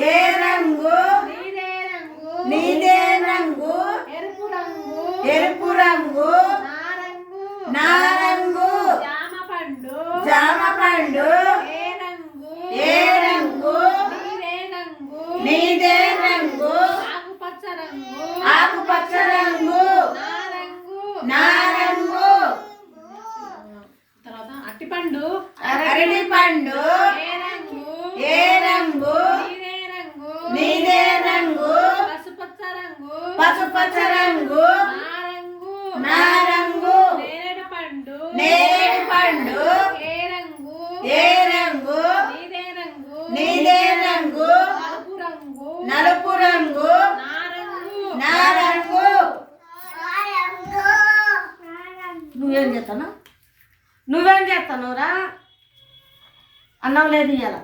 ఏ రంగు నీదే రంగు ఎరుపు రంగు నారంగు జామ పండు ఏ రంగు నీదే రంగు ఆకుపచ్చ రంగు నారంగు తర్వాత అరటిపండు ఏ రంగు నీదే రంగు పసుపచ్చ రంగు నారంగు నేరేడు పండు ఏ రంగు నీదే రంగు నలుపు రంగు నారంగు నువ్వేం చేస్తాను రా అన్నం లేదు ఇయ్యాల